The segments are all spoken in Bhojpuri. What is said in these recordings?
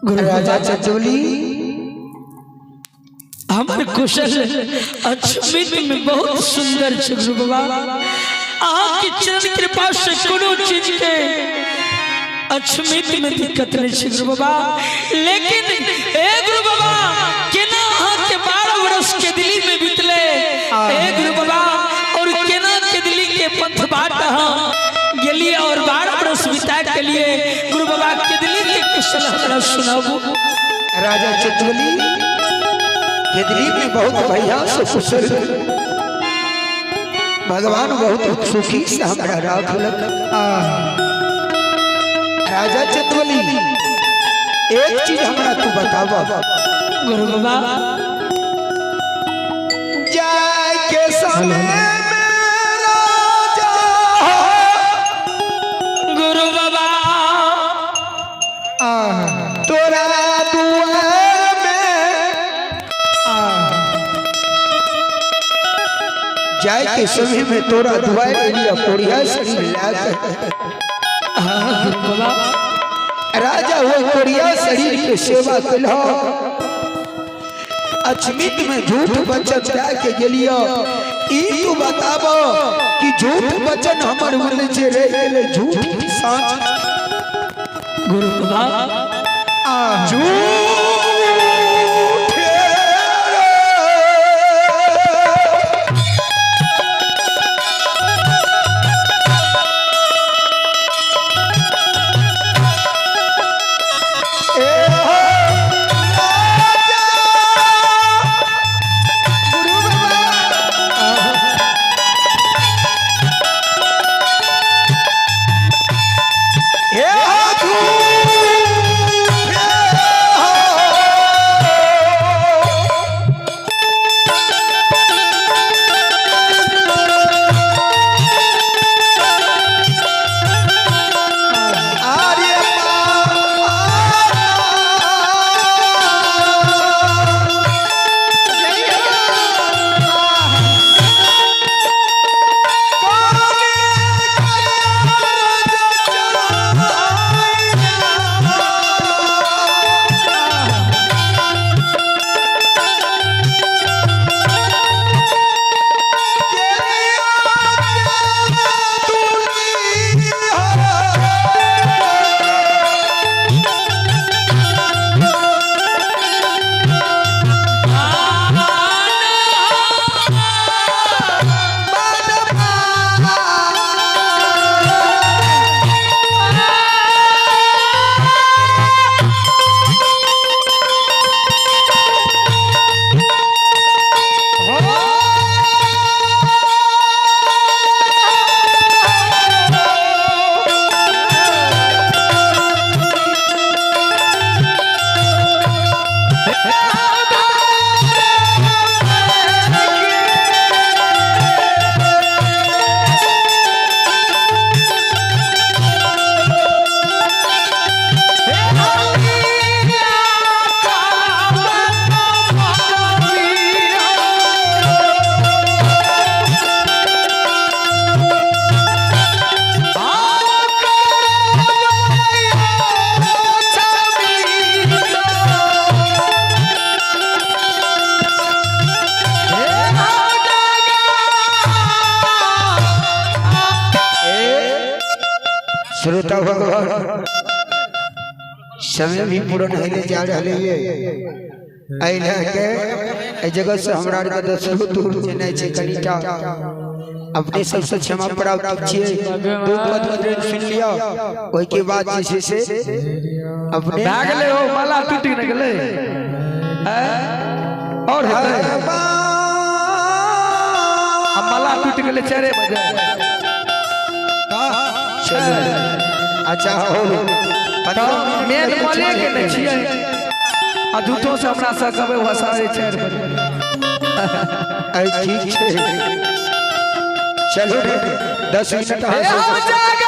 गुरु राजा चचोली हमारे कुशल अचमित में बहुत सुंदर छे गुरु बाबा आपकी चरण कृपा से कोनो चीज के अचमित में दिक्कत नहीं छे गुरु बाबा लेकिन ए गुरु बाबा केना के 12 वर्ष के दिल्ली में बीतले ए गुरु बाबा और केना के दिल्ली के पथ बाट गेलिए और 12 वर्ष बिता के लिए गुरु बाबा के दिल्ली के कुशल हमरा सुनाबो। राजा चचोली के दिल्ली में बहुत बढ़िया से कुशल भगवान बहुत सुखी से हमारा राखलक। राजा चतवली एक चीज हमरा तू बतावा गुरु बाबा जाय के समय में राजा गुरु बाबा तोरा दुआर में जाय के समय में तोरा दुआर एरिया कोरिया शरीर लाग राजा वो कोरिया शरीर के सेवा कलो अचमित में झूठ वचन दे के गेलियो ई तू बताबो कि झूठ वचन हमर मन जे रह गेले झूठ की सांच गुरु बाबा झूठ श्रोता भगवान समय भी पूर्ण होने जा रहे है के जगह से हमरा के दसो दूर जेनाइ छै कनिटा अपने सबसे क्षमा प्राप्त छिए दू पद ट्रेन सुन लियो ओइ के बाद जे छै से अपने भाग ले हो माला टूट गेलै और हेतै हम माला टूट गेलै 4 बजे अच्छा हो मेन बोले के नहीं छिए आ झूठो से हमरा सब कहबै हसारे 4 बजे आई ठीक छै चलो 10 मिनट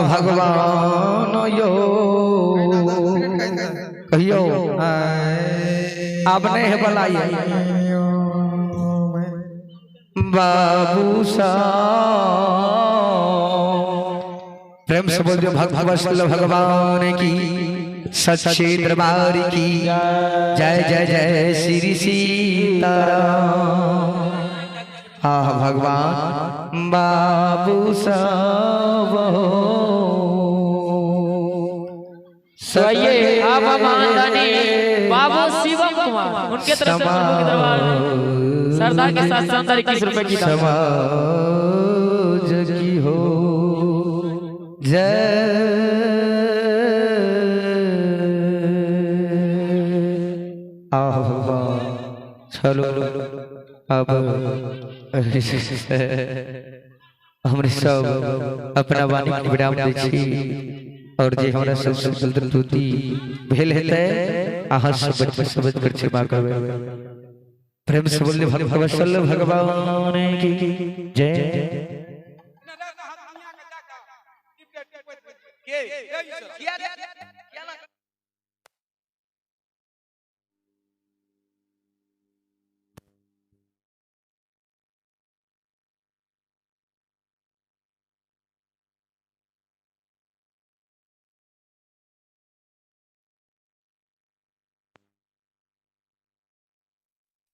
भगवान यो कहियो आपने है बुलाई बाबू साहब प्रेम से बोल दियो भगवत भगवान की सच्चे दरबार की जय जय जय श्री सीताराम। हाँ भगवान बाबू साहब बाबू शिवम कुमार उनके तरफ से दरबार सरदार के साथ शानदार 21 रुपए की समाज की हो जय। चलो अब हमरे सब अपना वाणी के विराम दै छी और जे हमरा सब सुंदर तुति भेल हेतै आहा सब बच कर क्षमा करबे। प्रेम से बोलिए भगवत भगवान की जय।